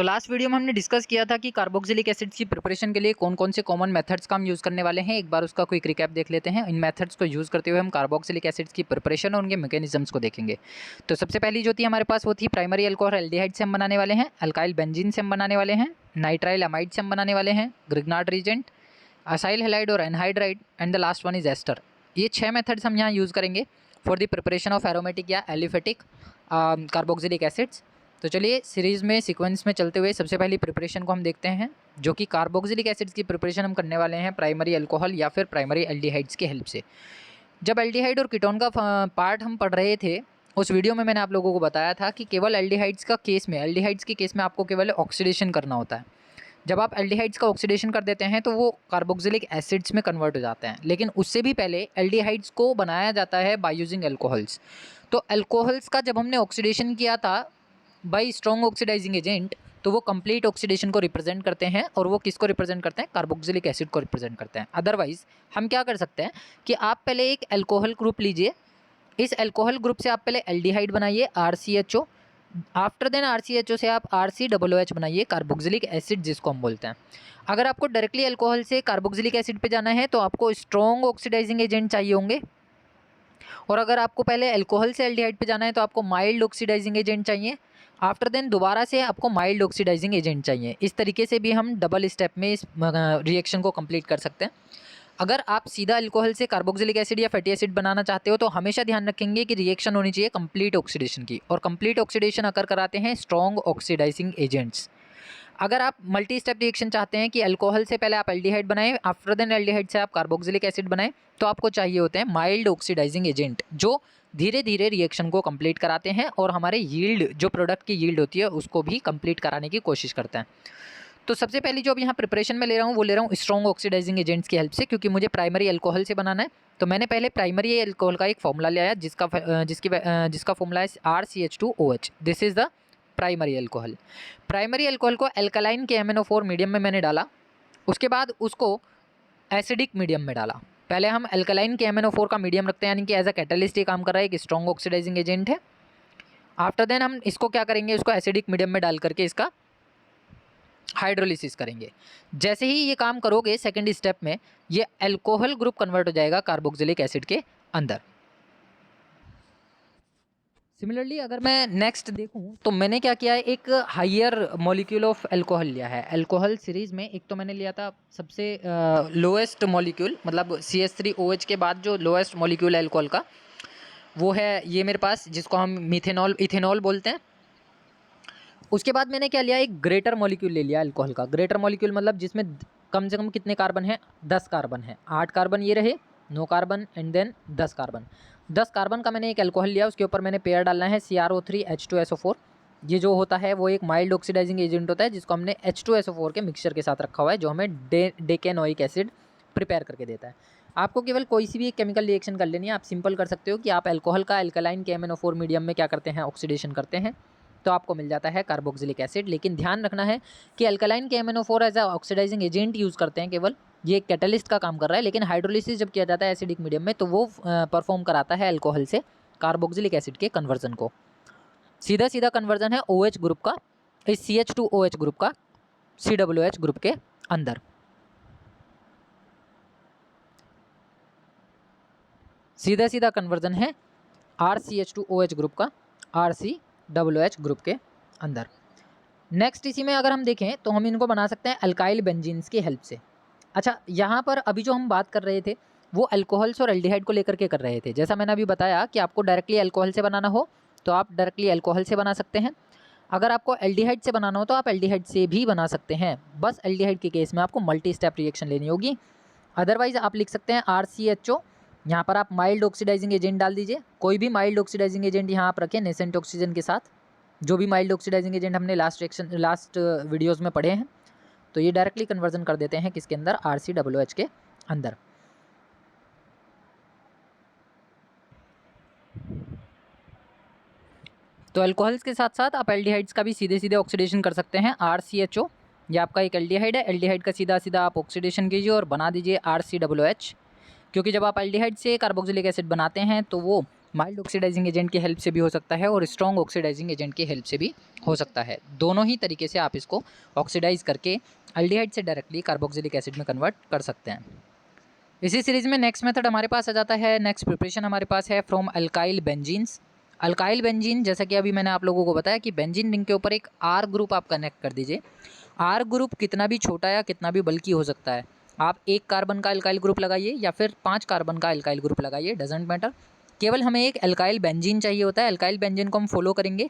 तो last video में हमने डिस्कस किया था कि कार्बोक्सिलिक एसिड्स की प्रिपरेशन के लिए कौन कौन से कॉमन मेथड्स का हम यूज़ करने वाले हैं। एक बार उसका क्विक रिकैप देख लेते हैं। इन मेथड्स को यूज़ करते हुए हम कार्बोक्सिलिक एसिड्स की प्रिपरेशन और उनके मैकेनिज्म्स को देखेंगे। तो सबसे पहली जो थी हमारे पास वो थी प्राइमरी अल्कोहल एल्डिहाइड से हम बनाने वाले हैं, अल्काइल बेंजीन से हम बनाने वाले हैं, नाइट्राइल अमाइड से हम बनाने वाले हैं, ग्रिग्नार्ड रीजेंट, असाइल हैलाइड और anhydride and the last one is ester. ये 6 मेथड्स हम यहाँ यूज़ करेंगे for the preparation of aromatic या एलिफेटिक कार्बोक्सिलिक एसिड्स। तो चलिए सीरीज़ में सीक्वेंस में चलते हुए सबसे पहली प्रिपरेशन को हम देखते हैं, जो कि कार्बोक्सिलिक एसिड्स की प्रिपरेशन हम करने वाले हैं प्राइमरी अल्कोहल या फिर प्राइमरी एल्डिहाइड्स की हेल्प से। जब एल्डिहाइड और कीटोन का पार्ट हम पढ़ रहे थे उस वीडियो में मैंने आप लोगों को बताया था कि केवल एल्डिहाइड्स के केस में आपको केवल ऑक्सीडेशन करना होता है। जब आप एल्डिहाइड्स का ऑक्सीडेशन कर देते हैं तो वो कार्बोक्सिलिक एसिड्स में कन्वर्ट हो जाते हैं, लेकिन उससे भी पहले एल्डिहाइड्स को बनाया जाता है बाय यूजिंग अल्कोहल्स। तो अल्कोहल्स का जब हमने ऑक्सीडेशन किया था बाई स्ट्रॉन्ग ऑक्सीडाइजिंग एजेंट, तो वो कंप्लीट ऑक्सीडेशन को रिप्रेजेंट करते हैं और वो किसको रिप्रेजेंट करते हैं? कार्बोक्सिलिक एसिड को रिप्रेजेंट करते हैं। अदरवाइज हम क्या कर सकते हैं कि आप पहले एक अल्कोहल ग्रुप लीजिए, इस अल्कोहल ग्रुप से आप पहले एल्डिहाइड बनाइए RCHO, आफ्टर देन RCHO से आप RCOOH बनाइए, कार्बोक्सिलिक एसिड जिसको हम बोलते हैं। अगर आपको डायरेक्टली अल्कोहल से कार्बोक्सिलिक एसिड पे जाना है तो आपको स्ट्रॉन्ग ऑक्सीडाइजिंग एजेंट चाहिए होंगे, और अगर आपको पहले अल्कोहल से एल्डिहाइड पे जाना है तो आपको माइल्ड ऑक्सीडाइजिंग एजेंट चाहिए, आफ्टर देन दोबारा से आपको माइल्ड ऑक्सीडाइजिंग एजेंट चाहिए। इस तरीके से भी हम डबल स्टेप में इस रिएक्शन को कंप्लीट कर सकते हैं। अगर आप सीधा अल्कोहल से कार्बोक्सिलिक एसिड या फैटी एसिड बनाना चाहते हो तो हमेशा ध्यान रखेंगे कि रिएक्शन होनी चाहिए कंप्लीट ऑक्सीडेशन की, और कंप्लीट ऑक्सीडेशन अकर कराते हैं स्ट्रॉन्ग ऑक्सीडाइजिंग एजेंट्स। अगर आप मल्टी स्टेप रिएक्शन चाहते हैं कि अल्कोहल से पहले आप एल्डिहाइड बनाएं, आफ्टर देन एल्डिहाइड से आप कार्बोक्सिलिक एसिड बनाएं, तो आपको चाहिए होते हैं माइल्ड ऑक्सीडाइजिंग एजेंट जो धीरे धीरे रिएक्शन को कंप्लीट कराते हैं और हमारे यील्ड, जो प्रोडक्ट की यील्ड होती है, उसको भी कंप्लीट कराने की कोशिश करते हैं। तो सबसे पहली जो अब यहाँ प्रिपरेशन में ले रहा हूँ वो ले रहा हूँ स्ट्रॉन्ग ऑक्सीडाइजिंग एजेंट्स की हेल्प से, क्योंकि मुझे प्राइमरी अल्कोहल से बनाना है। तो मैंने पहले प्राइमरी अल्कोहल का एक फॉर्मूला लिया जिसका फॉर्मूला है RCH2OH। This is the primary alcohol. Primary alcohol को एल्कलाइन के MnO4 मीडियम में मैंने डाला, उसके बाद उसको एसिडिक मीडियम में डाला। पहले हम एल्कलाइन के MnO4 का मीडियम रखते हैं, यानी कि एज अ कैटलिस्ट ये काम कर रहा है, एक स्ट्रॉन्ग ऑक्सीडाइजिंग एजेंट है। आफ्टर देन हम इसको क्या करेंगे, इसको एसिडिक मीडियम में डाल करके इसका हाइड्रोलिसिस करेंगे। जैसे ही ये काम करोगे सेकेंड स्टेप में ये अल्कोहल ग्रुप कन्वर्ट हो जाएगा कार्बोक्सिलिक एसिड के अंदर। सिमिलरली अगर मैं नेक्स्ट देखूं तो मैंने क्या किया है, एक हायर मॉलिक्यूल ऑफ अल्कोहल लिया है। अल्कोहल सीरीज़ में एक तो मैंने लिया था सबसे लोएस्ट मॉलिक्यूल, मतलब CH3OH के बाद जो लोएस्ट मॉलिक्यूल है अल्कोहल का वो है ये मेरे पास, जिसको हम इथेनॉल बोलते हैं। उसके बाद मैंने क्या लिया, एक ग्रेटर मॉलिक्यूल ले लिया अल्कोहल का। ग्रेटर मॉलिक्यूल मतलब जिसमें कम से कम कितने कार्बन हैं? 10 कार्बन है। 8 कार्बन ये रहे, 9 carbon and then 10 carbon. 10 carbon का मैंने एक अल्कोहल लिया, उसके ऊपर मैंने पेयर डालना है CrO3H2SO4। ये जो होता है वो एक माइल्ड ऑक्सीडाइजिंग एजेंट होता है, जिसको हमने H2SO4 के मिक्सचर के साथ रखा हुआ है, जो हमें डेकेनोइक एसिड प्रिपेयर करके देता है। आपको केवल कोई सी भी एक केमिकल रिएक्शन कर लेनी है। आप सिंपल कर सकते हो कि आप अल्कोहल का एल्कलाइन के MnO4 मीडियम में क्या करते हैं, ऑक्सीडेशन करते हैं, तो आपको मिल जाता है कार्बोक्सिलिक एसिड। लेकिन ध्यान रखना है कि अल्कलाइन के MnO4 as a oxidising agent use करते हैं केवल, ये एक कैटलिस्ट का काम कर रहा है। लेकिन हाइड्रोलिसिस जब किया जाता है एसिडिक मीडियम में तो वो परफॉर्म कराता है अल्कोहल से कार्बोक्सिलिक एसिड के कन्वर्जन को। सीधा सीधा कन्वर्जन है OH ग्रुप का इस CH2OH ग्रुप का COOH ग्रुप के अंदर। सीधा सीधा कन्वर्जन है RCH2OH ग्रुप का RCOOH ग्रुप के अंदर। नेक्स्ट इसी में अगर हम देखें तो हम इनको बना सकते हैं अल्काइल बेंजीन्स की हेल्प से। अच्छा, यहाँ पर अभी जो हम बात कर रहे थे वो अल्कोहल्स और एल्डिहाइड को लेकर के कर रहे थे। जैसा मैंने अभी बताया कि आपको डायरेक्टली अल्कोहल से बनाना हो तो आप डायरेक्टली अल्कोहल से बना सकते हैं, अगर आपको एल्डिहाइड से बनाना हो तो आप एल्डिहाइड से भी बना सकते हैं। बस एल्डिहाइड के केस में आपको मल्टी स्टेप रिएक्शन लेनी होगी। अदरवाइज आप लिख सकते हैं RCHO, यहाँ पर आप माइल्ड ऑक्सीडाइजिंग एजेंट डाल दीजिए। कोई भी माइल्ड ऑक्सीडाइजिंग एजेंट यहाँ आप रखें नेसेंट ऑक्सीजन के साथ, जो भी माइल्ड ऑक्सीडाइजिंग एजेंट हमने लास्ट वीडियोज़ में पढ़े हैं, तो ये डायरेक्टली कन्वर्जन कर देते हैं किसके अंदर, RCOOH के अंदर। तो अल्कोहल्स के साथ साथ आप एल्डिहाइड्स का भी सीधे सीधे ऑक्सीडेशन कर सकते हैं। RCHO ये आपका एक एल्डिहाइड है, एल्डिहाइड का सीधा सीधा आप ऑक्सीडेशन कीजिए और बना दीजिए RCOOH, क्योंकि जब आप एल्डिहाइड से कार्बोक्सिलिक एसिड बनाते हैं तो वो माइल्ड ऑक्सीडाइजिंग एजेंट की हेल्प से भी हो सकता है और स्ट्रॉन्ग ऑक्सीडाइजिंग एजेंट की हेल्प से भी हो सकता है। दोनों ही तरीके से आप इसको ऑक्सीडाइज करके एल्डिहाइड से डायरेक्टली कार्बोक्सिलिक एसिड में कन्वर्ट कर सकते हैं। इसी सीरीज में नेक्स्ट मेथड हमारे पास आ जाता है, नेक्स्ट प्रिपरेशन हमारे पास है from alkyl benzenes. Alkyl benzene, जैसा कि अभी मैंने आप लोगों को बताया कि बेंजीन रिंग के ऊपर एक आर ग्रुप आप कनेक्ट कर दीजिए। आर ग्रुप कितना भी छोटा या कितना भी बल्कि हो सकता है। आप 1 कार्बन का अल्काइल ग्रुप लगाइए या फिर 5 कार्बन का अल्काइल ग्रुप लगाइए, डजेंट मैटर। केवल हमें एक अल्काइल बेंजीन चाहिए होता है। अल्काइल बेंजीन को हम फॉलो करेंगे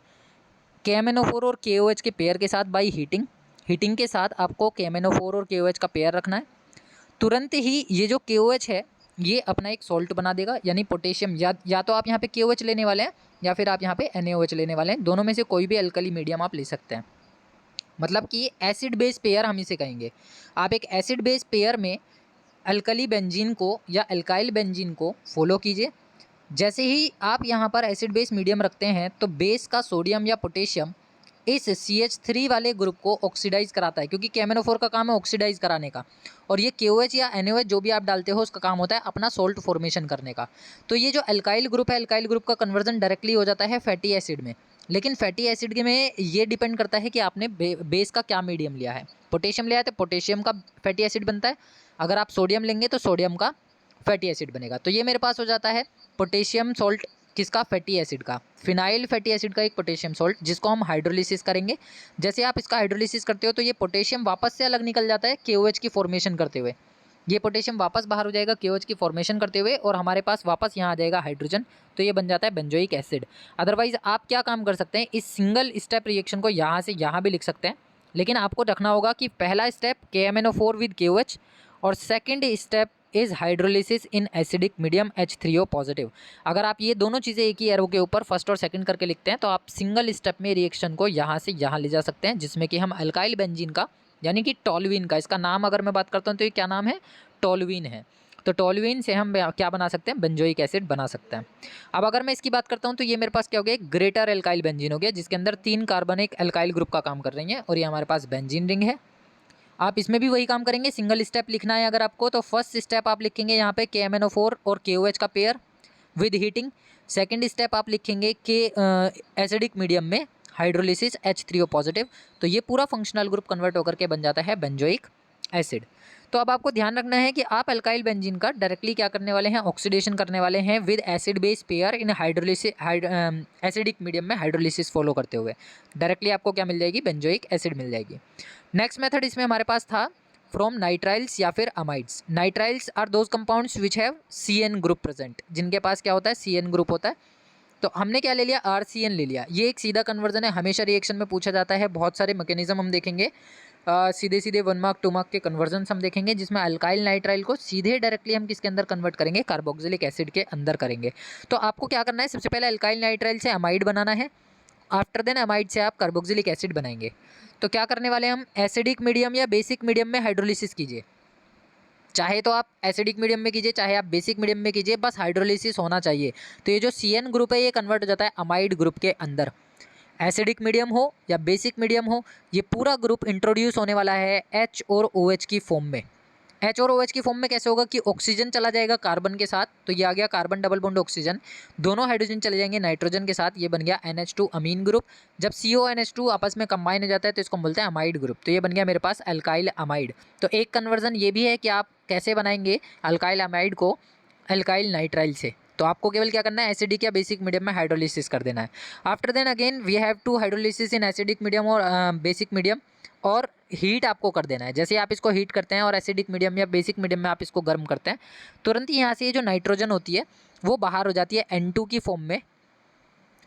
KMnO4 और KOH के पेयर के साथ बाई हीटिंग। हीटिंग के साथ आपको KMnO4 और KOH का पेयर रखना है। तुरंत ही ये जो KOH है ये अपना एक सॉल्ट बना देगा, यानी पोटेशियम। या तो आप यहाँ पे KOH लेने वाले हैं या फिर आप यहाँ पे NaOH लेने वाले हैं। दोनों में से कोई भी अल्कली मीडियम आप ले सकते हैं। मतलब कि एसिड बेस पेयर हम इसे कहेंगे। आप एक एसिड बेस पेयर में अल्कली बेंजीन को या अल्काइल बेंजीन को फॉलो कीजिए। जैसे ही आप यहाँ पर एसिड बेस मीडियम रखते हैं तो बेस का सोडियम या पोटेशियम इस CH3 वाले ग्रुप को ऑक्सीडाइज कराता है, क्योंकि KMnO4 का काम है ऑक्सीडाइज कराने का, और ये KOH या NaOH जो भी आप डालते हो उसका काम होता है अपना सोल्ट फॉर्मेशन करने का। तो ये जो अल्काइल ग्रुप है, अल्काइल ग्रुप का कन्वर्जन डायरेक्टली हो जाता है फैटी एसिड में। लेकिन फैटी एसिड में ये डिपेंड करता है कि आपने बेस का क्या मीडियम लिया है। पोटेशियम लिया है तो पोटेशियम का फैटी एसिड बनता है, अगर आप सोडियम लेंगे तो सोडियम का फैटी एसिड बनेगा। तो ये मेरे पास हो जाता है पोटेशियम सॉल्ट, किसका, फैटी एसिड का, फिनाइल फैटी एसिड का एक पोटेशियम सॉल्ट, जिसको हम हाइड्रोलिसिस करेंगे। जैसे आप इसका हाइड्रोलिसिस करते हो तो ये पोटेशियम वापस से अलग निकल जाता है KOH की फॉर्मेशन करते हुए। ये पोटेशियम वापस बाहर हो जाएगा KOH की फॉर्मेशन करते हुए और हमारे पास वापस यहाँ आ जाएगा हाइड्रोजन, तो ये बन जाता है बेंजोइक एसिड। अदरवाइज आप क्या काम कर सकते हैं, इस सिंगल स्टेप रिएक्शन को यहाँ से यहाँ भी लिख सकते हैं, लेकिन आपको रखना होगा कि पहला स्टेप KMnO4 विद KOH और second step is hydrolysis in acidic medium H3O positive. अगर आप ये दोनों चीज़ें एक ही एरो के ऊपर फर्स्ट और सेकंड करके लिखते हैं तो आप सिंगल स्टेप में रिएक्शन को यहाँ से यहाँ ले जा सकते हैं, जिसमें कि हम अल्काइल बेंजीन का यानी कि टॉल्यूइन का, इसका नाम अगर मैं बात करता हूँ तो ये क्या नाम है, टॉल्यूइन है। तो टॉल्यूइन से हम क्या बना सकते हैं, बेंजोइक एसिड बना सकते हैं। अब अगर मैं इसकी बात करता हूँ तो ये मेरे पास क्या हो गया, एक ग्रेटर अल्काइल बेंजीन हो गया, जिसके अंदर 3 कार्बन एक अल्काइल ग्रुप का काम कर रही हैं और ये हमारे पास बेंजीन रिंग है। आप इसमें भी वही काम करेंगे, सिंगल स्टेप लिखना है अगर आपको तो फर्स्ट स्टेप आप लिखेंगे यहाँ पे KMnO4 और KOH का pair with heating. Second step आप लिखेंगे कि एसिडिक मीडियम में हाइड्रोलिसिस H3O पॉजिटिव। तो ये पूरा फंक्शनल ग्रुप कन्वर्ट होकर के बन जाता है बेंजोइक एसिड। तो अब आपको ध्यान रखना है कि आप अल्काइल बेंजीन का डायरेक्टली क्या करने वाले हैं, ऑक्सीडेशन करने वाले हैं with acid base pair in hydrolysis acidic medium में हाइड्रोलिसिस फॉलो करते हुए डायरेक्टली आपको क्या मिल जाएगी, बेंजोइक एसिड मिल जाएगी। नेक्स्ट मेथड इसमें हमारे पास था फ्रॉम नाइट्राइल्स या फिर amides. Nitriles are those compounds which have CN group present, जिनके पास क्या होता है, CN ग्रुप होता है। तो हमने क्या ले लिया, RCN ले लिया। ये एक सीधा कन्वर्जन है, हमेशा रिएक्शन में पूछा जाता है। बहुत सारे मैकेनिज्म हम देखेंगे, सीधे सीधे 1 मार्क 2 मार्क के कन्वर्जन हम देखेंगे, जिसमें अल्काइल नाइट्राइल को सीधे डायरेक्टली हम किसके अंदर कन्वर्ट करेंगे, कार्बोक्सिलिक एसिड के अंदर करेंगे। तो आपको क्या करना है, सबसे पहले अल्काइल नाइट्राइल से अमाइड बनाना है, आफ्टर देन अमाइड से आप कार्बोक्सिलिक एसिड बनाएंगे। तो क्या करने वाले हम, एसिडिक मीडियम या बेसिक मीडियम में हाइड्रोलिसिस कीजिए। चाहे तो आप एसिडिक मीडियम में कीजिए, चाहे आप बेसिक मीडियम में कीजिए, बस हाइड्रोलिसिस होना चाहिए। तो ये जो CN ग्रुप है ये कन्वर्ट हो जाता है अमाइड ग्रुप के अंदर। एसिडिक मीडियम हो या बेसिक मीडियम हो, ये पूरा ग्रुप इंट्रोड्यूस होने वाला है H और OH की फॉर्म में। H और OH की फॉर्म में कैसे होगा कि ऑक्सीजन चला जाएगा कार्बन के साथ, तो ये आ गया कार्बन डबल बॉन्ड ऑक्सीजन, दोनों हाइड्रोजन चले जाएंगे नाइट्रोजन के साथ, ये बन गया NH2 अमीन ग्रुप। जब CONH2 आपस में कंबाइन हो जाता है तो इसको हम बोलते हैं अमाइड ग्रुप। तो ये बन गया मेरे पास अल्काइल अमाइड। तो एक कन्वर्जन ये भी है कि आप कैसे बनाएंगे अल्काइल अमाइड को अल्काइल नाइट्राइल से। तो आपको केवल क्या करना है, एसिडिक या बेसिक मीडियम में हाइड्रोलिसिस कर देना है। After then again we have to hydrolysis in acidic medium और बेसिक मीडियम, और हीट आपको कर देना है। जैसे आप इसको हीट करते हैं और एसिडिक मीडियम या बेसिक मीडियम में आप इसको गर्म करते हैं, तुरंत ही यहाँ से ये जो नाइट्रोजन होती है वो बाहर हो जाती है N2 की फॉर्म में,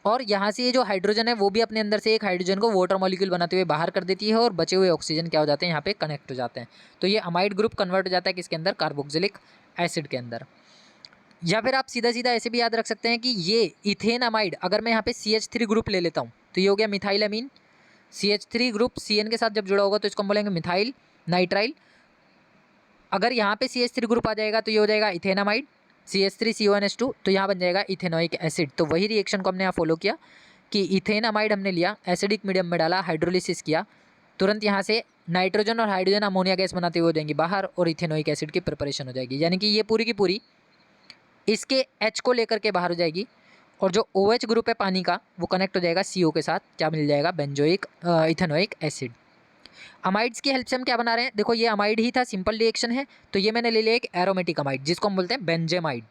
और यहाँ से ये जो हाइड्रोजन है वो भी अपने अंदर से एक हाइड्रोजन को वाटर मॉलिक्यूल बनाते हुए बाहर कर देती है, और बचे हुए ऑक्सीजन क्या हो जाते हैं, यहाँ पे कनेक्ट हो जाते हैं। तो ये अमाइड ग्रुप कन्वर्ट हो जाता है किसके अंदर, कार्बोक्सिलिक एसिड के अंदर। या फिर आप सीधा सीधा ऐसे भी याद रख सकते हैं कि ये इथेन अमाइड, अगर मैं यहाँ पे CH3 ग्रुप ले लेता हूँ तो ये हो गया मिथाइल अमीन। CH3 ग्रुप CN के साथ जब जुड़ा होगा तो इसको हम बोलेंगे मिथाइल नाइट्राइल। अगर यहाँ पे CH3 ग्रुप आ जाएगा तो ये हो जाएगा इथेनामाइड, CH3CONH2, तो यहाँ बन जाएगा इथेनोइक एसिड। तो वही रिएक्शन को हमने यहाँ फॉलो किया कि इथेनामाइड हमने लिया, एसिडिक मीडियम में डाला, हाइड्रोलिसिस किया, तुरंत यहाँ से नाइट्रोजन और हाइड्रोजन अमोनिया गैस बनाते हुए हो जाएंगी बाहर, और इथेनोइक एसिड की प्रिपरेशन हो जाएगी। यानी कि ये पूरी की पूरी इसके H को लेकर के बाहर हो जाएगी और जो OH ग्रुप है पानी का वो कनेक्ट हो जाएगा CO के साथ, क्या मिल जाएगा, बेंजोइक इथेनोइक एसिड। अमाइड्स की हेल्प से हम क्या बना रहे हैं, देखो ये अमाइड ही था, सिंपल रिएक्शन है, तो ये मैंने ले लिया एक एरोमेटिक अमाइड जिसको हम बोलते हैं बेंजेमाइड।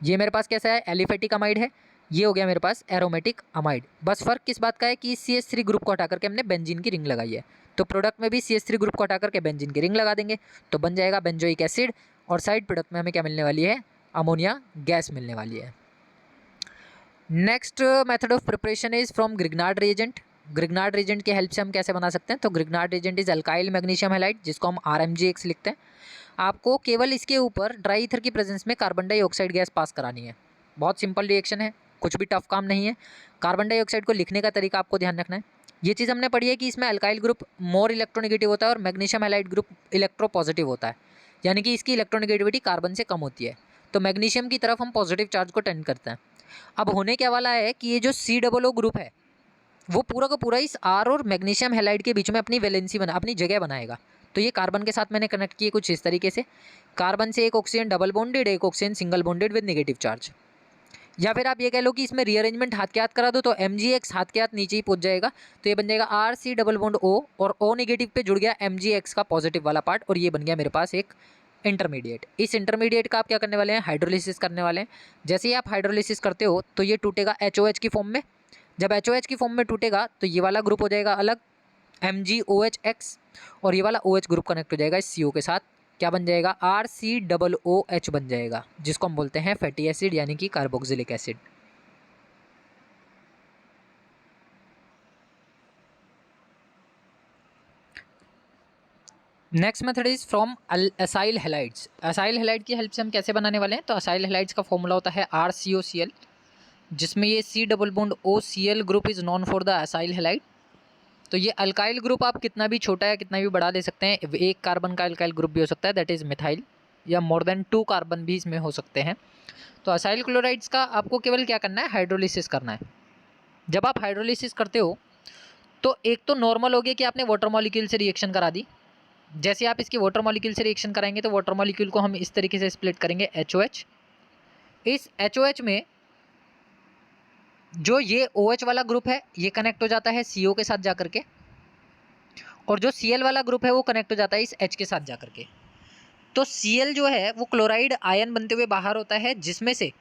ये मेरे पास कैसा है, एलिफेटिक अमाइड है, ये हो गया मेरे पास एरोमेटिक अमाइड। बस फर्क किस बात का है कि CH3 ग्रुप को हटा करके हमने बेंजीन की रिंग लगाई है, तो प्रोडक्ट में भी CH3 ग्रुप को हटा करके बेंजीन की रिंग लगा देंगे तो बन जाएगा बेंजोइक एसिड, और साइड प्रोडक्ट में हमें क्या मिलने वाली है, अमोनिया गैस मिलने वाली है। Next method of preparation is from Grignard reagent. Grignard reagent की हेल्प से हम कैसे बना सकते हैं, तो Grignard reagent is alkyl magnesium halide जिसको हम RMgX लिखते हैं। आपको केवल इसके ऊपर ड्राई ईथर की प्रेजेंस में कार्बन डाइऑक्साइड गैस पास करानी है। बहुत सिंपल रिएक्शन है, कुछ भी टफ काम नहीं है। कार्बन डाइऑक्साइड को लिखने का तरीका आपको ध्यान रखना है। ये चीज़ हमने पढ़ी है कि इसमें अल्काइल ग्रुप मोर इलेक्ट्रोनेगेटिव होता है और मैग्नीशियम हैलाइड ग्रुप इलेक्ट्रोपॉजिटिव होता है, यानी कि इसकी इलेक्ट्रोनेगेटिविटी कार्बन से कम होती है, तो मैग्नीशियम की तरफ हम पॉजिटिव चार्ज को टेंड करते हैं। अब होने क्या वाला है कि ये जो COO ग्रुप है वो पूरा का पूरा इस R और मैग्नीशियम हैलाइड के बीच में अपनी वैलेंसी अपनी जगह बनाएगा। तो ये कार्बन के साथ मैंने कनेक्ट किए कुछ इस तरीके से, कार्बन से एक ऑक्सीजन डबल बॉन्डेड, एक oxygen single bonded with negative charge. या फिर आप ये कह लो कि इसमें रीअरेंजमेंट हाथ के हाथ करा दो तो MgX हाथ के हाथ नीचे ही पहुंच जाएगा, तो ये बन जाएगा RC डबल बॉन्ड O, और O नेगेटिव पे जुड़ गया MgX का पॉजिटिव वाला पार्ट, और ये बन गया मेरे पास एक इंटरमीडिएट। इस इंटरमीडिएट का आप क्या करने वाले हैं, हाइड्रोलिसिस करने वाले हैं। जैसे ही आप हाइड्रोलिसिस करते हो तो ये टूटेगा HOH की फॉर्म में। जब HOH की फॉर्म में टूटेगा तो ये वाला ग्रुप हो जाएगा अलग, MgOHX, और ये वाला OH ग्रुप कनेक्ट हो जाएगा इस CO के साथ, क्या बन जाएगा, RCOOH बन जाएगा, जिसको हम बोलते हैं फैटी एसिड यानी कि carboxylic acid. Next method is from acyl halides. Acyl halide की हेल्प से हम कैसे बनाने वाले हैं, तो असाइल हैलाइड्स का फॉर्मूला होता है RCOCl, जिसमें ये C double bond OCl group is non for the acyl halide. तो ये अल्काइल ग्रुप आप कितना भी छोटा या कितना भी बड़ा ले सकते हैं, एक कार्बन का अल्काइल ग्रुप भी हो सकता है, दैट इज मिथाइल, या मोर देन 2 कार्बन भी इसमें हो सकते हैं। तो असाइल क्लोराइड्स का आपको केवल क्या करना है, हाइड्रोलिसिस करना है। जब आप हाइड्रोलिसिस करते हो तो एक तो नॉर्मल हो गया कि आपने वाटर मॉलिक्यूल से रिएक्शन करा दी। जैसे आप इसकी वाटर मॉलिक्यूल से रिएक्शन कराएंगे तो वाटर मॉलिक्यूल को हम इस तरीके से स्प्लिट करेंगे HOH। इस HOH में जो ये OH वाला ग्रुप है ये कनेक्ट हो जाता है CO के साथ जाकर के, और जो Cl वाला ग्रुप है वो कनेक्ट हो जाता है इस H के साथ जाकर के। तो Cl जो है वो क्लोराइड आयन बनते हुए बाहर होता है, जिसमें से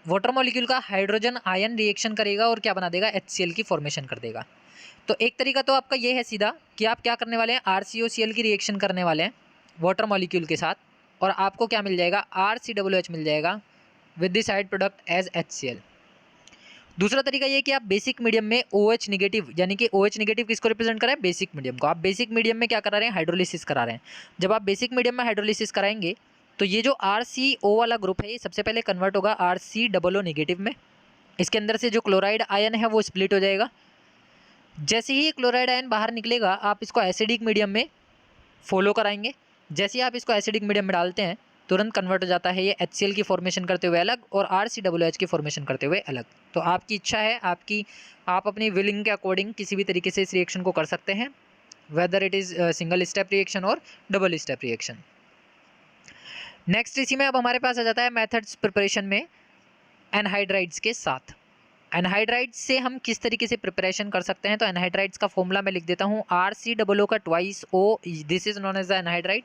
वाटर मॉलिक्यूल का हाइड्रोजन आयन रिएक्शन करेगा और क्या बना देगा, HCl की फॉर्मेशन कर देगा। तो एक तरीका तो आपका ये है सीधा कि आप क्या करने वाले हैं, RCOCl की रिएक्शन करने वाले हैं वाटर मॉलिक्यूल के साथ, और आपको क्या मिल जाएगा, RCOOH मिल जाएगा with the side product as HCl। दूसरा तरीका ये कि आप बेसिक मीडियम में OH नेगेटिव, यानी कि OH नेगेटिव किसको रिप्रेजेंट कर रहे हैं, बेसिक मीडियम को। आप बेसिक मीडियम में क्या करा रहे हैं, हाइड्रोलिसिस करा रहे हैं। जब आप बेसिक मीडियम में हाइड्रोलिसिस कराएंगे तो ये जो RCO वाला ग्रुप है ये सबसे पहले कन्वर्ट होगा RCOO नेगेटिव में। इसके अंदर से जो क्लोराइड आयन है वो स्प्लिट हो जाएगा। जैसे ही क्लोराइड आयन बाहर निकलेगा आप इसको एसिडिक मीडियम में फॉलो कराएंगे। जैसे ही आप इसको एसिडिक मीडियम में डालते हैं तुरंत कन्वर्ट हो जाता है ये HCl की फॉर्मेशन करते हुए अलग और RCOOH की फॉर्मेशन करते हुए अलग। तो आपकी इच्छा है, आप अपनी विलिंग के अकॉर्डिंग किसी भी तरीके से इस रिएक्शन को कर सकते हैं, whether it is single step reaction और डबल स्टेप रिएक्शन। नेक्स्ट इसी में अब हमारे पास आ जाता है मेथड्स प्रिपरेशन में एनहाइड्राइड्स के साथ। एनहाइड्राइड्स से हम किस तरीके से प्रिपरेशन कर सकते हैं, तो एनहाइड्राइड्स का फॉर्मूला मैं लिख देता हूँ, RCOO का twice O, this is known as the anhydride.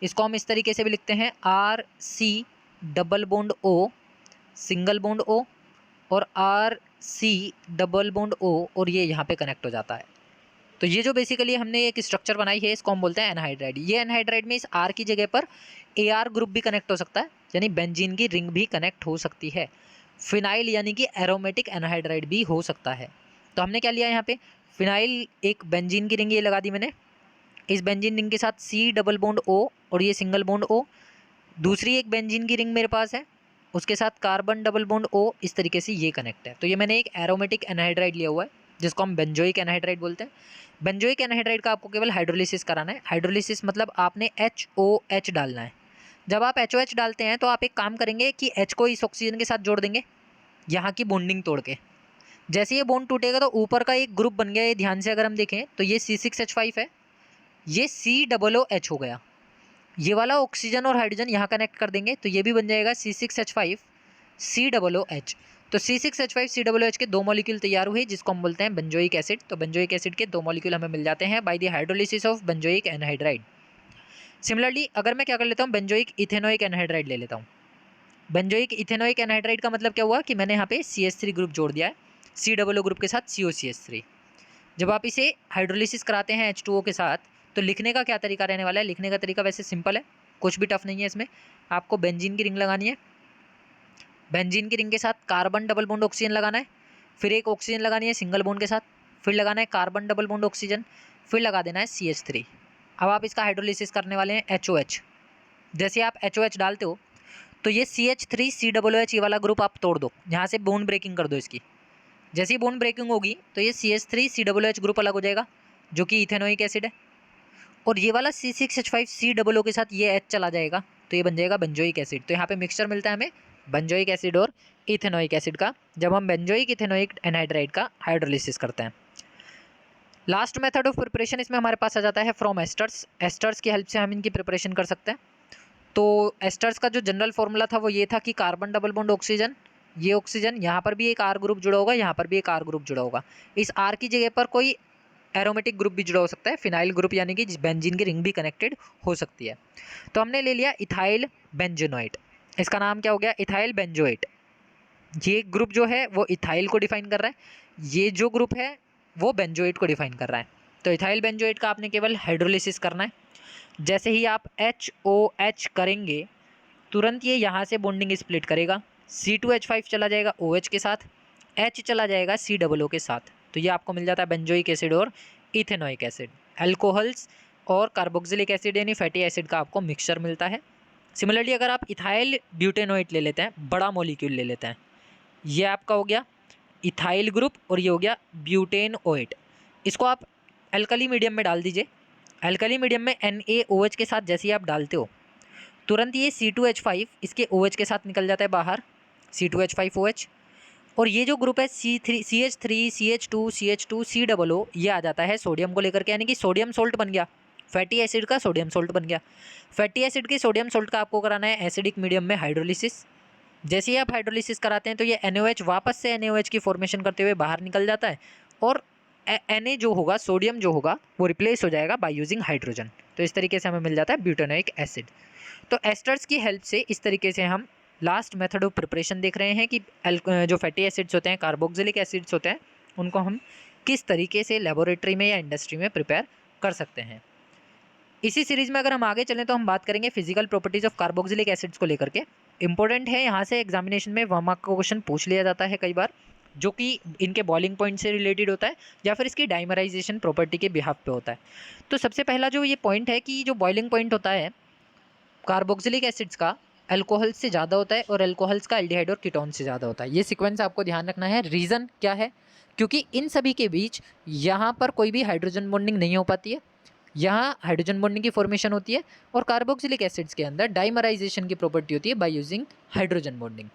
इसको हम इस तरीके से भी लिखते हैं RC double bond O single bond O और RC डबल बॉन्ड O, और ये यहाँ पे कनेक्ट हो जाता है। तो ये जो बेसिकली हमने एक स्ट्रक्चर बनाई है इसको हम बोलते हैं एनहाइड्राइड। ये एनहाइड्राइड में इस R की जगह पर AR ग्रुप भी कनेक्ट हो सकता है, यानी बेंजीन की रिंग भी कनेक्ट हो सकती है। फिनाइल यानी कि एरोमेटिक एनहाइड्राइड भी हो सकता है। तो हमने क्या लिया यहाँ पे, फिनाइल एक बेंजीन की रिंग ये लगा दी मैंने, इस बेंजीन रिंग के साथ C डबल बॉन्ड O और ये सिंगल बॉन्ड O। दूसरी एक बेंजीन की रिंग मेरे पास है, उसके साथ कार्बन डबल बॉन्ड O, इस तरीके से ये कनेक्ट है। तो ये मैंने एक एरोमेटिक एनहाइड्राइड लिया हुआ है जिसको हम बेंजोइक एनहाइड्राइड बोलते हैं। बेंजोइक एनहाइड्राइड का आपको केवल हाइड्रोलिसिस कराना है। हाइड्रोलिसिस मतलब आपने HOH डालना है। जब आप HOH डालते हैं तो आप एक काम करेंगे कि H को इस ऑक्सीजन के साथ जोड़ देंगे यहाँ की बॉन्डिंग तोड़ के। जैसे ये बॉन्ड टूटेगा तो ऊपर का एक ग्रुप बन गया, ये ध्यान से अगर हम देखें तो ये C6H5 है, ये COOH हो गया। ये वाला ऑक्सीजन और हाइड्रोजन यहाँ कनेक्ट कर देंगे तो ये भी बन जाएगा C6H5 COOH। तो C6H5COOH के 2 मॉलिक्यूल तैयार हुए जिसको हम बोलते हैं बेंजोइक एसिड। तो बेंजोइक एसिड के 2 मॉलिक्यूल हमें मिल जाते हैं by the hydrolysis of benzoic anhydride. Similarly अगर मैं क्या कर लेता हूँ, बेंजोइक इथेनोइक एनहाइड्राइड ले लेता हूँ। बेंजोइक इथेनोइक एनहाइड्राइड का मतलब क्या हुआ कि मैंने यहाँ पे CH3 ग्रुप जोड़ दिया है COO ग्रुप के साथ COCH3। जब आप इसे हाइड्रोलिसिस कराते हैं H2O के साथ तो लिखने का क्या तरीका रहने वाला है? लिखने का तरीका वैसे सिंपल है, कुछ भी टफ नहीं है इसमें। आपको बेंजीन की रिंग लगानी है, बेंजीन की रिंग के साथ कार्बन डबल बॉन्ड ऑक्सीजन लगाना है, फिर एक ऑक्सीजन लगानी है सिंगल बॉन्ड के साथ, फिर लगाना है कार्बन डबल बॉन्ड ऑक्सीजन, फिर लगा देना है CH3। अब आप इसका हाइड्रोलिसिस करने वाले हैं HOH। जैसे आप HOH डालते हो तो ये CH3COOH ये वाला ग्रुप आप तोड़ दो, यहाँ से बॉन्ड ब्रेकिंग कर दो इसकी। जैसे ही बॉन्ड ब्रेकिंग होगी तो ये CH3COOH ग्रुप अलग हो जाएगा जो कि इथेनोइक एसिड है, और ये वाला C6H5COO के साथ ये H चला जाएगा तो ये बन जाएगा बेंजोइक एसिड। तो यहाँ पे मिक्सचर मिलता है हमें बेंजोइक एसिड और इथेनोइक एसिड का, जब हम बेंजोइक इथेनोइक एनहाइड्राइड का हाइड्रोलिसिस करते हैं। लास्ट मेथड ऑफ प्रिपरेशन इसमें हमारे पास आ जाता है फ्रॉम एस्टर्स। एस्टर्स की हेल्प से हम इनकी प्रिपरेशन कर सकते हैं। तो एस्टर्स का जो जनरल फॉर्मूला था वो ये था कि कार्बन डबल बॉन्ड ऑक्सीजन, ये ऑक्सीजन, यहाँ पर भी एक R ग्रुप जुड़ा होगा, यहाँ पर भी एक R ग्रुप जुड़ा होगा। इस R की जगह पर कोई एरोमेटिक ग्रुप भी जुड़ा हो सकता है, फिनाइल ग्रुप यानी कि बेंजीन की रिंग भी कनेक्टेड हो सकती है। तो हमने ले लिया इथाइल बेंजोनोएट, इसका नाम क्या हो गया? Ethyl benzoate. ये ग्रुप जो है वो इथाइल को डिफाइन कर रहा है, ये जो ग्रुप है वो बेंजोएट को डिफाइन कर रहा है। तो इथाइल बेंजोएट का आपने केवल हाइड्रोलिसिस करना है। जैसे ही आप HOH करेंगे तुरंत ये यहाँ से बॉन्डिंग स्प्लिट करेगा, C2H5 चला जाएगा OH के साथ, H चला जाएगा COO के साथ। तो ये आपको मिल जाता है बेंजोइक एसिड और इथेनोइक एसिड। अल्कोहल्स और कार्बोक्सिलिक एसिड यानी फैटी एसिड का आपको मिक्सचर मिलता है। सिमिलरली अगर आप इथाइल ब्यूटेनोइट ले लेते हैं, बड़ा मॉलिक्यूल ले लेते हैं, ये आपका हो गया इथाइल ग्रुप और ये हो गया ब्यूटेनोइट। इसको आप अल्कली मीडियम में डाल दीजिए। अल्कली मीडियम में NaOH के साथ जैसे ही आप डालते हो तुरंत ये C2H5 इसके OH के साथ निकल जाता है बाहर, C2H5OH, और ये जो ग्रुप है CH3 CH2 CH2 COO ये आ जाता है सोडियम को लेकर के, यानी कि सोडियम सोल्ट बन गया, फैटी एसिड का सोडियम सोल्ट बन गया। फैटी एसिड के सोडियम सोल्ट का आपको कराना है एसिडिक मीडियम में हाइड्रोलिसिस। जैसे ही आप हाइड्रोलिसिस कराते हैं तो ये NaOH वापस से NaOH की फॉर्मेशन करते हुए बाहर निकल जाता है, और Na जो होगा, सोडियम जो होगा वो रिप्लेस हो जाएगा बाय यूजिंग हाइड्रोजन। तो इस तरीके से हमें मिल जाता है ब्यूटेनोइक एसिड। तो एस्टर्स की हेल्प से इस तरीके से हम लास्ट मेथड ऑफ प्रिपरेशन देख रहे हैं कि जो फैटी एसिड्स होते हैं, कार्बोक्सिलिक एसिड्स होते हैं, उनको हम किस तरीके से लेबोरेटरी में या इंडस्ट्री में प्रिपेयर कर सकते हैं। इसी सीरीज़ में अगर हम आगे चलें तो हम बात करेंगे physical properties of carboxylic acids को लेकर के। इंपॉर्टेंट है, यहाँ से एग्जामिनेशन में 1 मार्क का क्वेश्चन पूछ लिया जाता है कई बार, जो कि इनके बॉइलिंग पॉइंट से रिलेटेड होता है या फिर इसकी डाइमराइजेशन प्रॉपर्टी के बिहाफ पे होता है। तो सबसे पहला जो ये पॉइंट है कि जो बॉइलिंग पॉइंट होता है कार्बोक्सिलिक एसिड्स का अल्कोहल्स से ज़्यादा होता है और अल्कोहल्स का एल्डिहाइड और कीटोन से ज़्यादा होता है। ये सीक्वेंस आपको ध्यान रखना है। रीज़न क्या है? क्योंकि इन सभी के बीच यहाँ पर कोई भी हाइड्रोजन बॉन्डिंग नहीं हो पाती है, यहाँ हाइड्रोजन बॉन्डिंग की फॉर्मेशन होती है, और कार्बोक्सिलिक एसिड्स के अंदर डाइमराइजेशन की प्रॉपर्टी होती है बाय यूजिंग हाइड्रोजन बॉन्डिंग।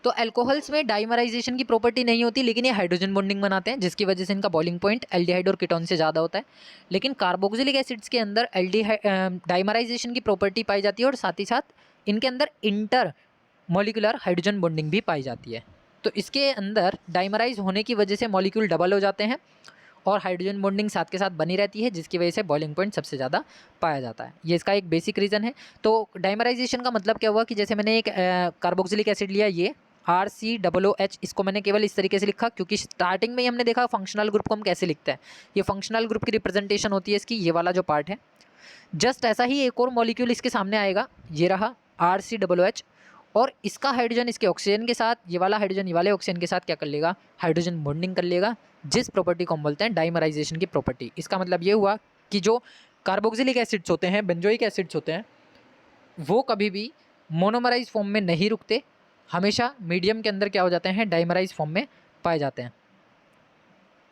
तो अल्कोहल्स में डाइमराइजेशन की प्रॉपर्टी नहीं होती, लेकिन ये हाइड्रोजन बॉन्डिंग बनाते हैं जिसकी वजह से इनका बॉइलिंग पॉइंट एल्डिहाइड और कीटोन से ज़्यादा होता है। लेकिन कार्बोक्सिलिक एसिड्स के अंदर डाइमराइजेशन की प्रॉपर्टी पाई जाती है और साथ ही साथ इनके अंदर इंटर मॉलिक्यूलर हाइड्रोजन बॉन्डिंग भी पाई जाती है। तो इसके अंदर डाइमराइज होने की वजह से मॉलिक्यूल डबल हो जाते हैं और हाइड्रोजन बॉन्डिंग साथ के साथ बनी रहती है, जिसकी वजह से बॉइलिंग पॉइंट सबसे ज़्यादा पाया जाता है। ये इसका एक बेसिक रीज़न है। तो डाइमराइजेशन का मतलब क्या हुआ कि जैसे मैंने एक कार्बोक्सिलिक एसिड लिया, ये RCOOH, इसको मैंने केवल इस तरीके से लिखा क्योंकि स्टार्टिंग में ही हमने देखा फंक्शनल ग्रुप को हम कैसे लिखते हैं। ये फंक्शनल ग्रुप की रिप्रेजेंटेशन होती है इसकी, ये वाला जो पार्ट है। जस्ट ऐसा ही एक और मॉलिक्यूल इसके सामने आएगा, ये रहा RCOOH, और इसका हाइड्रोजन इसके ऑक्सीजन के साथ, ये वाला हाइड्रोजन ये वाले ऑक्सीजन के साथ क्या कर लेगा? हाइड्रोजन बॉन्डिंग कर लेगा, जिस प्रॉपर्टी को हम बोलते हैं डाइमराइजेशन की प्रॉपर्टी। इसका मतलब ये हुआ कि जो कार्बोक्सिलिक एसिड्स होते हैं, बेंजोइक एसिड्स होते हैं, वो कभी भी मोनोमराइज फॉर्म में नहीं रुकते, हमेशा मीडियम के अंदर क्या हो जाते हैं? डाइमराइज फॉर्म में पाए जाते हैं।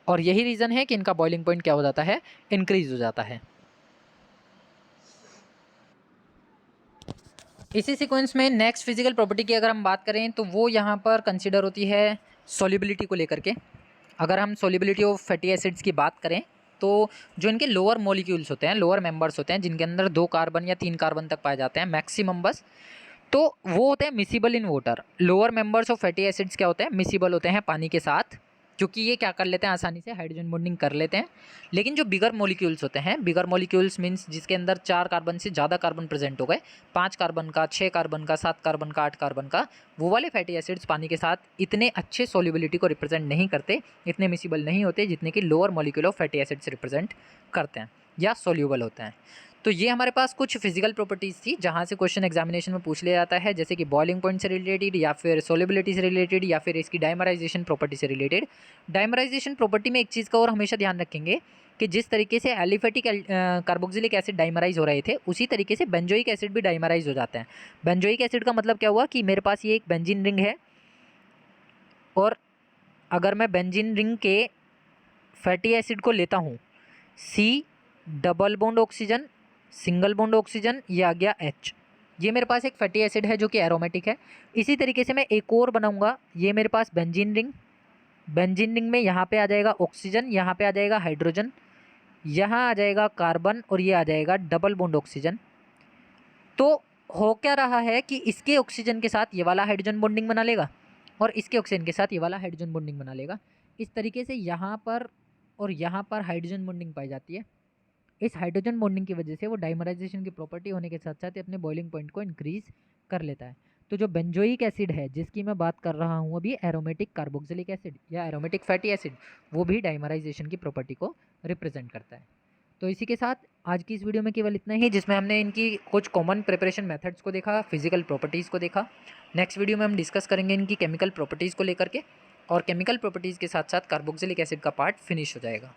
और यही रीज़न है कि इनका बॉइलिंग पॉइंट क्या हो जाता है? इंक्रीज हो जाता है। इसी सीक्वेंस में नेक्स्ट फिजिकल प्रॉपर्टी की अगर हम बात करें तो वो यहाँ पर कंसिडर होती है सॉल्युबिलिटी को लेकर के। अगर हम सॉल्युबिलिटी ऑफ फैटी एसिड्स की बात करें तो जो इनके लोअर मॉलिक्यूल्स होते हैं, लोअर मेंबर्स होते हैं, जिनके अंदर 2 कार्बन या 3 कार्बन तक पाए जाते हैं मैक्सिमम बस, तो वो होते हैं miscible in water. Lower members of fatty acids क्या होते हैं, मिसिबल होते हैं पानी के साथ, क्योंकि ये क्या कर लेते हैं, आसानी से हाइड्रोजन बॉन्डिंग कर लेते हैं। लेकिन जो बिगर मॉलिक्यूल्स होते हैं, बिगर मॉलिक्यूल्स मीन्स जिसके अंदर 4 कार्बन से ज़्यादा कार्बन प्रेजेंट हो गए, 5 कार्बन का, 6 कार्बन का, 7 कार्बन का, 8 कार्बन का, वो वाले फैटी एसिड्स पानी के साथ इतने अच्छे सॉल्युबिलिटी को रिप्रेजेंट नहीं करते, इतने मिसिबल नहीं होते जितने कि lower molecule of fatty acids represent करते हैं या सोल्यूबल होते हैं। तो ये हमारे पास कुछ फिजिकल प्रॉपर्टीज़ थी जहाँ से क्वेश्चन एग्जामिनेशन में पूछ लिया जाता है, जैसे कि बॉइलिंग पॉइंट से रिलेटेड या फिर सोल्युबिलिटी से रिलेटेड या फिर इसकी डाइमराइजेशन प्रॉपर्टी से रिलेटेड। डाइमराइजेशन प्रॉपर्टी में एक चीज़ का और हमेशा ध्यान रखेंगे कि जिस तरीके से एलिफेटिक कार्बोक्सिलिक एसिड डाइमराइज हो रहे थे, उसी तरीके से बेंजोइक एसिड भी डाइमराइज हो जाते हैं। बेंजोइक एसिड का मतलब क्या हुआ कि मेरे पास ये एक बेंजीन रिंग है, और अगर मैं बेंजीन रिंग के फैटी एसिड को लेता हूँ, C double bond oxygen, single bond oxygen, ये आ गया H, ये मेरे पास एक फैटी एसिड है जो कि एरोमेटिक है। इसी तरीके से मैं एक और बनाऊंगा, ये मेरे पास बेंजीन रिंग, बेंजीन रिंग में यहाँ पे आ जाएगा ऑक्सीजन, यहाँ पे आ जाएगा हाइड्रोजन, यहाँ आ जाएगा कार्बन, और ये आ जाएगा डबल बॉन्ड ऑक्सीजन। तो हो क्या रहा है कि इसके ऑक्सीजन के साथ ये वाला हाइड्रोजन बॉन्डिंग बना लेगा, और इसके ऑक्सीजन के साथ ये वाला हाइड्रोजन बॉन्डिंग बना लेगा। इस तरीके से यहाँ पर और यहाँ पर हाइड्रोजन बॉन्डिंग पाई जाती है। इस हाइड्रोजन बॉन्डिंग की वजह से वो डाइमराइजेशन की प्रॉपर्टी होने के साथ साथ अपने बॉइलिंग पॉइंट को इंक्रीज कर लेता है। तो जो बेंजोइक एसिड है जिसकी मैं बात कर रहा हूँ अभी, एरोमेटिक कार्बोक्सिलिक एसिड या एरोमेटिक फैटी एसिड, वो भी डाइमराइजेशन की प्रॉपर्टी को रिप्रेजेंट करता है। तो इसी के साथ आज की इस वीडियो में केवल इतना ही, जिसमें हमने इनकी कुछ कॉमन प्रिपरेशन मेथड्स को देखा, फिजिकल प्रॉपर्टीज़ को देखा। नेक्स्ट वीडियो में हम डिस्कस करेंगे इनकी केमिकल प्रॉपर्टीज़ को लेकर के, और केमिकल प्रॉपर्टीज़ के साथ साथ कार्बोक्सिलिक एसिड का पार्ट फिनिश हो जाएगा।